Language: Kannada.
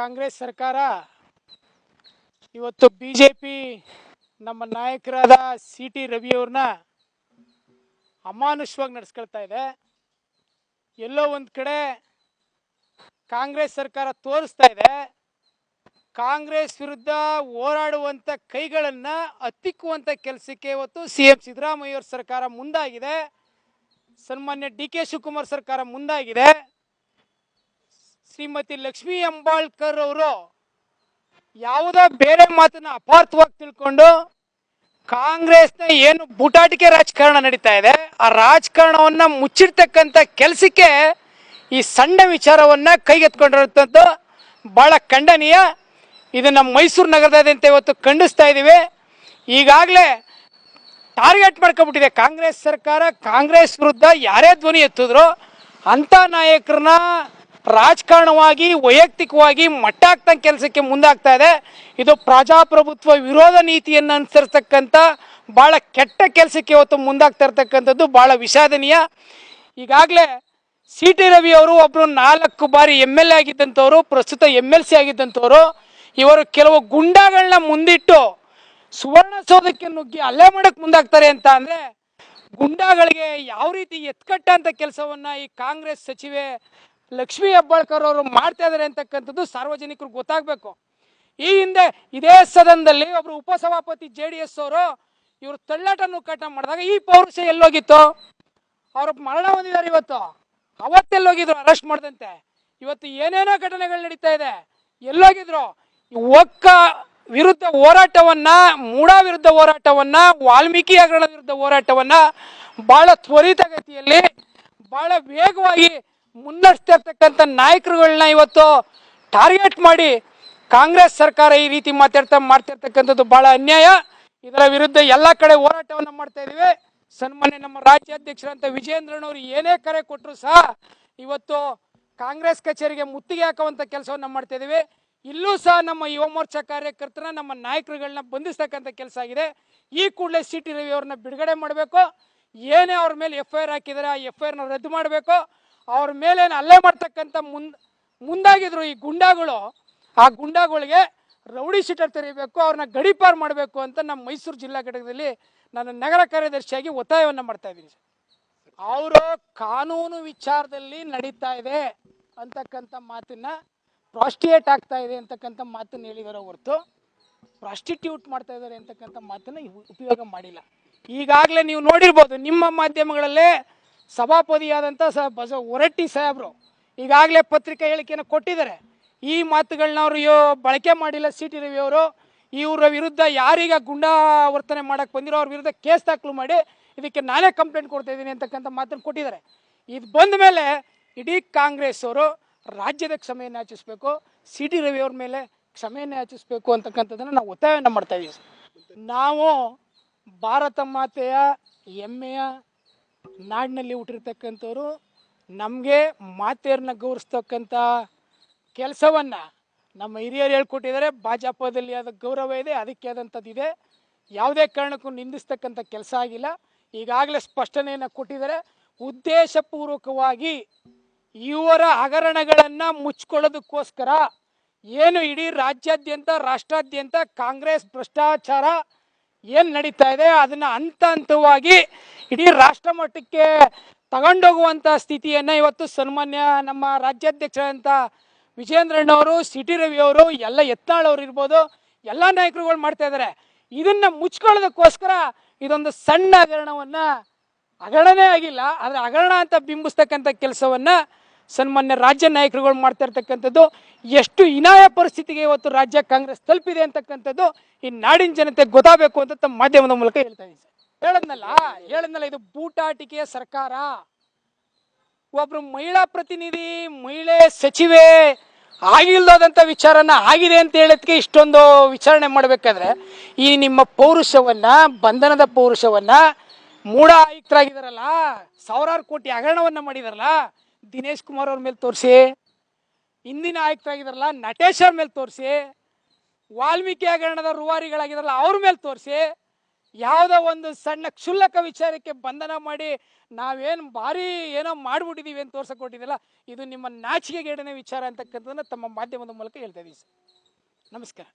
ಕಾಂಗ್ರೆಸ್ ಸರ್ಕಾರ ಇವತ್ತು ಬಿಜೆಪಿ ನಮ್ಮ ನಾಯಕರಾದ ಸಿ ಟಿ ರವಿಯವ್ರನ್ನ ಅಮಾನುಷವಾಗಿ ನಡೆಸ್ಕೊಳ್ತಾ ಇದೆ. ಎಲ್ಲೋ ಒಂದು ಕಡೆ ಕಾಂಗ್ರೆಸ್ ಸರ್ಕಾರ ತೋರಿಸ್ತಾ ಇದೆ ಕಾಂಗ್ರೆಸ್ ವಿರುದ್ಧ ಹೋರಾಡುವಂಥ ಕೈಗಳನ್ನು ಹತ್ತಿಕ್ಕುವಂಥ ಕೆಲಸಕ್ಕೆ ಇವತ್ತು ಸಿ ಎಂ ಸಿದ್ದರಾಮಯ್ಯ ಸರ್ಕಾರ ಮುಂದಾಗಿದೆ. ಸನ್ಮಾನ್ಯ ಡಿ ಕೆ ಶಿವಕುಮಾರ್ ಸರ್ಕಾರ ಮುಂದಾಗಿದೆ. ಶ್ರೀಮತಿ ಲಕ್ಷ್ಮೀ ಹೆಬ್ಬಾಳ್ಕರ್ ಅವರು ಯಾವುದೋ ಬೇರೆ ಮಾತನ್ನ ಅಪಾರ್ಥವಾಗಿ ತಿಳ್ಕೊಂಡು ಕಾಂಗ್ರೆಸ್ನ ಏನು ಬೂಟಾಟಿಕೆ ರಾಜಕಾರಣ ನಡೀತಾ ಇದೆ ಆ ರಾಜಕಾರಣವನ್ನ ಮುಚ್ಚಿರ್ತಕ್ಕಂಥ ಕೆಲಸಕ್ಕೆ ಈ ಸಣ್ಣ ವಿಚಾರವನ್ನ ಕೈಗೆತ್ಕೊಂಡಿರುವಂಥದ್ದು ಬಹಳ ಖಂಡನೀಯ. ಇದು ನಮ್ಮ ಮೈಸೂರು ನಗರದಾದ್ಯಂತ ಇವತ್ತು ಖಂಡಿಸ್ತಾ ಇದ್ದೀವಿ. ಈಗಾಗಲೇ ಟಾರ್ಗೆಟ್ ಮಾಡ್ಕೊಂಡ್ಬಿಟ್ಟಿದೆ ಕಾಂಗ್ರೆಸ್ ಸರ್ಕಾರ. ಕಾಂಗ್ರೆಸ್ ವಿರುದ್ಧ ಯಾರೇ ಧ್ವನಿ ಎತ್ತಿದ್ರು ಅಂಥ ನಾಯಕರನ್ನ ರಾಜಕಾರಣವಾಗಿ ವೈಯಕ್ತಿಕವಾಗಿ ಮಟ್ಟ ಹಾಕ್ತಂಗ ಕೆಲಸಕ್ಕೆ ಮುಂದಾಗ್ತಾ ಇದೆ. ಇದು ಪ್ರಜಾಪ್ರಭುತ್ವ ವಿರೋಧ ನೀತಿಯನ್ನು ಅನುಸರಿಸ್ತಕ್ಕಂಥ ಭಾಳ ಕೆಟ್ಟ ಕೆಲಸಕ್ಕೆ ಇವತ್ತು ಮುಂದಾಗ್ತಾ ಇರ್ತಕ್ಕಂಥದ್ದು ಭಾಳ ವಿಷಾದನೀಯ. ಈಗಾಗಲೇ ಸಿ ಟಿ ರವಿ ಅವರು ಒಬ್ಬರು 4 ಬಾರಿ MLA ಆಗಿದ್ದಂಥವ್ರು, ಪ್ರಸ್ತುತ MLC ಆಗಿದ್ದಂಥವ್ರು. ಇವರು ಕೆಲವು ಗುಂಡಾಗಳನ್ನ ಮುಂದಿಟ್ಟು ಸುವರ್ಣಸೌಧಕ್ಕೆ ನುಗ್ಗಿ ಹಲ್ಲೆ ಮಾಡಕ್ಕೆ ಮುಂದಾಗ್ತಾರೆ ಅಂತ ಅಂದರೆ ಗುಂಡಾಗಳಿಗೆ ಯಾವ ರೀತಿ ಎತ್ಕಟ್ಟಂಥ ಕೆಲಸವನ್ನು ಈ ಕಾಂಗ್ರೆಸ್ ಸಚಿವೆ ಲಕ್ಷ್ಮೀ ಹೆಬ್ಬಾಳ್ಕರ್ ಅವರು ಮಾಡ್ತಾ ಇದ್ದಾರೆ ಅಂತಕ್ಕಂಥದ್ದು ಸಾರ್ವಜನಿಕರು ಗೊತ್ತಾಗಬೇಕು. ಈ ಹಿಂದೆ ಇದೇ ಸದನದಲ್ಲಿ ಒಬ್ರು ಉಪಸಭಾಪತಿ JDS ಅವರು ಇವರು ತಳ್ಳಾಟ ನುಕ್ಕಾಟ ಮಾಡಿದಾಗ ಈ ಪೌರುಷ ಎಲ್ಲೋಗಿತ್ತು? ಅವರು ಮರಣ ಹೊಂದಿದ್ದಾರೆ. ಇವತ್ತು ಅವತ್ತೆಲ್ಲೋಗಿದ್ರು ಅರೆಸ್ಟ್ ಮಾಡದಂತೆ. ಇವತ್ತು ಏನೇನೋ ಘಟನೆಗಳು ನಡೀತಾ ಇದೆ, ಎಲ್ಲೋಗಿದ್ರು? ಒಕ್ಕ ವಿರುದ್ಧ ಹೋರಾಟವನ್ನ, ಮೂಢ ವಿರುದ್ಧ ಹೋರಾಟವನ್ನ, ವಾಲ್ಮೀಕಿ ಹಗರಣ ವಿರುದ್ಧ ಹೋರಾಟವನ್ನ ಬಹಳ ತ್ವರಿತಗತಿಯಲ್ಲಿ ಬಹಳ ವೇಗವಾಗಿ ಮುನ್ನಡೆಸ್ತಾ ಇರ್ತಕ್ಕಂಥ ನಾಯಕರುಗಳನ್ನ ಇವತ್ತು ಟಾರ್ಗೆಟ್ ಮಾಡಿ ಕಾಂಗ್ರೆಸ್ ಸರ್ಕಾರ ಈ ರೀತಿ ಮಾಡ್ತಿರ್ತಕ್ಕಂಥದ್ದು ಬಹಳ ಅನ್ಯಾಯ. ಇದರ ವಿರುದ್ಧ ಎಲ್ಲ ಕಡೆ ಹೋರಾಟವನ್ನು ಮಾಡ್ತಾ ಇದೀವಿ. ಸನ್ಮಾನ್ಯ ನಮ್ಮ ರಾಜ್ಯಾಧ್ಯಕ್ಷರಂತ ವಿಜಯೇಂದ್ರನವರು ಏನೇ ಕರೆ ಕೊಟ್ಟರು ಸಹ ಇವತ್ತು ಕಾಂಗ್ರೆಸ್ ಕಚೇರಿಗೆ ಮುತ್ತಿಗೆ ಹಾಕುವಂಥ ಕೆಲಸವನ್ನು ಮಾಡ್ತಾ ಇದೀವಿ. ಇಲ್ಲೂ ಸಹ ನಮ್ಮ ಯುವ ಮೋರ್ಚಾ ಕಾರ್ಯಕರ್ತರನ್ನ, ನಮ್ಮ ನಾಯಕರುಗಳನ್ನ ಬಂಧಿಸ್ತಕ್ಕಂಥ ಕೆಲಸ ಆಗಿದೆ. ಈ ಕೂಡಲೇ ಸಿ ಟಿ ರವಿ ಅವ್ರನ್ನ ಬಿಡುಗಡೆ ಮಾಡಬೇಕು. ಏನೇ ಅವ್ರ ಮೇಲೆ FIR ಹಾಕಿದರೆ ಆ FIRನ ರದ್ದು ಮಾಡಬೇಕು. ಅವ್ರ ಮೇಲೆ ಹಲ್ಲೆ ಮಾಡ್ತಕ್ಕಂಥ ಮುಂದಾಗಿದ್ರು ಈ ಗುಂಡಾಗಳು, ಆ ಗುಂಡಾಗಳಿಗೆ ರೌಡಿ ಶೀಟರ್ ತೆರೀಬೇಕು, ಅವ್ರನ್ನ ಗಡೀಪಾರು ಮಾಡಬೇಕು ಅಂತ ನಮ್ಮ ಮೈಸೂರು ಜಿಲ್ಲಾ ಘಟಕದಲ್ಲಿ ನಾನು ನಗರ ಕಾರ್ಯದರ್ಶಿಯಾಗಿ ಒತ್ತಾಯವನ್ನು ಮಾಡ್ತಾ ಇದ್ದೀನಿ. ಅವರು ಕಾನೂನು ವಿಚಾರದಲ್ಲಿ ನಡೀತಾ ಇದೆ ಅಂತಕ್ಕಂಥ ಮಾತನ್ನ, ಪ್ರಾಸ್ಟಿಟ್ಯೂಟ್ ಆಗ್ತಾ ಇದೆ ಅಂತಕ್ಕಂಥ ಮಾತನ್ನು ಹೇಳಿದಾರೆ ಹೊರತು ಪ್ರಾಸ್ಟಿಟ್ಯೂಟ್ ಮಾಡ್ತಾ ಇದ್ದಾರೆ ಅಂತಕ್ಕಂಥ ಮಾತನ್ನು ಉಪಯೋಗ ಮಾಡಿಲ್ಲ. ಈಗಾಗಲೇ ನೀವು ನೋಡಿರ್ಬೋದು ನಿಮ್ಮ ಮಾಧ್ಯಮಗಳಲ್ಲೇ ಸಭಾಪತಿಯಾದಂಥ ಹೊರಟ್ಟಿ ಸಾಹೇಬರು ಈಗಾಗಲೇ ಪತ್ರಿಕಾ ಹೇಳಿಕೆಯನ್ನು ಕೊಟ್ಟಿದ್ದಾರೆ. ಈ ಮಾತುಗಳನ್ನ ಅವರು ಬಳಕೆ ಮಾಡಿಲ್ಲ ಸಿ ಟಿ ರವಿ ಅವರು. ಇವರ ವಿರುದ್ಧ ಯಾರೀಗ ಗುಂಡಾ ವರ್ತನೆ ಮಾಡಕ್ಕೆ ಬಂದಿರೋ ಅವ್ರ ವಿರುದ್ಧ ಕೇಸ್ ದಾಖಲು ಮಾಡಿ ಇದಕ್ಕೆ ನಾನೇ ಕಂಪ್ಲೇಂಟ್ ಕೊಡ್ತಾ ಇದ್ದೀನಿ ಅಂತಕ್ಕಂಥ ಮಾತನ್ನು ಕೊಟ್ಟಿದ್ದಾರೆ. ಇದು ಬಂದ ಮೇಲೆ ಇಡೀ ಕಾಂಗ್ರೆಸ್ ಅವರು ರಾಜ್ಯದ ಕ್ಷಮೆಯನ್ನು ಯಾಚಿಸಬೇಕು, ಸಿ ಟಿ ರವಿ ಅವ್ರ ಮೇಲೆ ಕ್ಷಮೆಯನ್ನು ಯಾಚಿಸಬೇಕು ಅಂತಕ್ಕಂಥದ್ದನ್ನು ನಾವು ಒತ್ತಾಯವನ್ನು ಮಾಡ್ತಾ ಇದ್ದೀವಿ. ನಾವು ಭಾರತ ಮಾತೆಯ ಹೆಮ್ಮೆಯ ನಾಡಿನಲ್ಲಿ ಹುಟ್ಟಿರ್ತಕ್ಕಂಥವ್ರು. ನಮಗೆ ಮಾತೆಯರನ್ನ ಗೌರವಿಸ್ತಕ್ಕಂಥ ಕೆಲಸವನ್ನು ನಮ್ಮ ಹಿರಿಯರು ಹೇಳ್ಕೊಟ್ಟಿದ್ದಾರೆ. ಭಾಜಪದಲ್ಲಿ ಆದ ಗೌರವ ಇದೆ, ಅದಕ್ಕೆ ಆದಂಥದ್ದು ಇದೆ. ಯಾವುದೇ ಕಾರಣಕ್ಕೂ ನಿಂದಿಸ್ತಕ್ಕಂಥ ಕೆಲಸ ಆಗಿಲ್ಲ. ಈಗಾಗಲೇ ಸ್ಪಷ್ಟನೆಯನ್ನು ಕೊಟ್ಟಿದ್ದಾರೆ. ಉದ್ದೇಶಪೂರ್ವಕವಾಗಿ ಇವರ ಹಗರಣಗಳನ್ನು ಮುಚ್ಕೊಳ್ಳೋದಕ್ಕೋಸ್ಕರ ಏನು ಇಡೀ ರಾಜ್ಯಾದ್ಯಂತ, ರಾಷ್ಟ್ರಾದ್ಯಂತ ಕಾಂಗ್ರೆಸ್ ಭ್ರಷ್ಟಾಚಾರ ಏನು ನಡೀತಾ ಇದೆ ಅದನ್ನು ಹಂತ ಹಂತವಾಗಿ ಇಡೀ ರಾಷ್ಟ್ರ ಮಟ್ಟಕ್ಕೆ ತಗೊಂಡೋಗುವಂಥ ಸ್ಥಿತಿಯನ್ನು ಇವತ್ತು ಸನ್ಮಾನ್ಯ ನಮ್ಮ ರಾಜ್ಯಾಧ್ಯಕ್ಷರಂತ ವಿಜಯೇಂದ್ರಣ್ಣವರು, ಸಿ ಟಿ ರವಿ ಅವರು, ಎಲ್ಲ ಯತ್ನಾಳ್ ಅವರು ಇರ್ಬೋದು, ಎಲ್ಲ ನಾಯಕರುಗಳು ಮಾಡ್ತಾ ಇದ್ದಾರೆ. ಇದನ್ನು ಮುಚ್ಕೊಳ್ಳೋದಕ್ಕೋಸ್ಕರ ಇದೊಂದು ಸಣ್ಣ ಹಗರಣವನ್ನು, ಹಗರಣನೇ ಆಗಿಲ್ಲ ಆದರೆ ಹಗರಣ ಅಂತ ಬಿಂಬಿಸ್ತಕ್ಕಂಥ ಕೆಲಸವನ್ನು ಸನ್ಮಾನ್ಯ ರಾಜ್ಯ ನಾಯಕರುಗಳು ಮಾಡ್ತಾ ಇರ್ತಕ್ಕಂಥದ್ದು ಎಷ್ಟು ಹೀನಾಯ ಪರಿಸ್ಥಿತಿಗೆ ಇವತ್ತು ರಾಜ್ಯ ಕಾಂಗ್ರೆಸ್ ತಲುಪಿದೆ ಅಂತಕ್ಕಂಥದ್ದು ಈ ನಾಡಿನ ಜನತೆ ಗೊತ್ತಾಗಬೇಕು ಅಂತ ತಮ್ಮ ಮಾಧ್ಯಮದ ಮೂಲಕ ಹೇಳ್ತಾ ಇದ್ದೀನಿ. ಹೇಳದ್ನಲ್ಲ ಇದು ಬೂಟಾಟಿಕೆಯ ಸರ್ಕಾರ. ಒಬ್ರು ಮಹಿಳಾ ಪ್ರತಿನಿಧಿ, ಮಹಿಳೆ ಸಚಿವೆ ಆಗಿಲ್ಲದಂಥ ವಿಚಾರನ ಆಗಿದೆ ಅಂತ ಹೇಳೋದಕ್ಕೆ ಇಷ್ಟೊಂದು ವಿಚಾರಣೆ ಮಾಡಬೇಕಾದ್ರೆ ಈ ನಿಮ್ಮ ಪೌರುಷವನ್ನ, ಬಂಧನದ ಪೌರುಷವನ್ನ, ಮೂಢ ಆಯುಕ್ತರಾಗಿದ್ದಾರಲ್ಲ, ಸಾವಿರಾರು ಕೋಟಿ ಹಗರಣವನ್ನ ಮಾಡಿದಾರಲ್ಲ ದಿನೇಶ್ ಕುಮಾರ್ ಅವ್ರ ಮೇಲೆ ತೋರಿಸಿ, ಹಿಂದಿನ ಆಯುಕ್ತರಾಗಿದ್ದಾರಲ್ಲ ನಟೇಶ್ ಅವ್ರ ಮೇಲೆ ತೋರಿಸಿ, ವಾಲ್ಮೀಕಿ ಹಗರಣದ ರೂವಾರಿಗಳಾಗಿದ್ದಾರಲ್ಲ ಅವ್ರ ಮೇಲೆ ತೋರಿಸಿ, ಯಾವುದೋ ಒಂದು ಸಣ್ಣ ಕ್ಷುಲ್ಲಕ ವಿಚಾರಕ್ಕೆ ಬಂಧನ ಮಾಡಿ ನಾವೇನು ಭಾರಿ ಏನೋ ಮಾಡ್ಬಿಟ್ಟಿದೀವಿ ಅಂತ ತೋರ್ಸಕೊಟ್ಟಿದ್ದಿಲ್ಲ, ಇದು ನಿಮ್ಮ ನಾಚಿಕೆಗೇಡನೇ ವಿಚಾರ ಅಂತಕ್ಕಂಥದ್ದನ್ನ ತಮ್ಮ ಮಾಧ್ಯಮದ ಮೂಲಕ ಹೇಳ್ತಾ ಇದ್ದೀವಿ ಸರ್. ನಮಸ್ಕಾರ.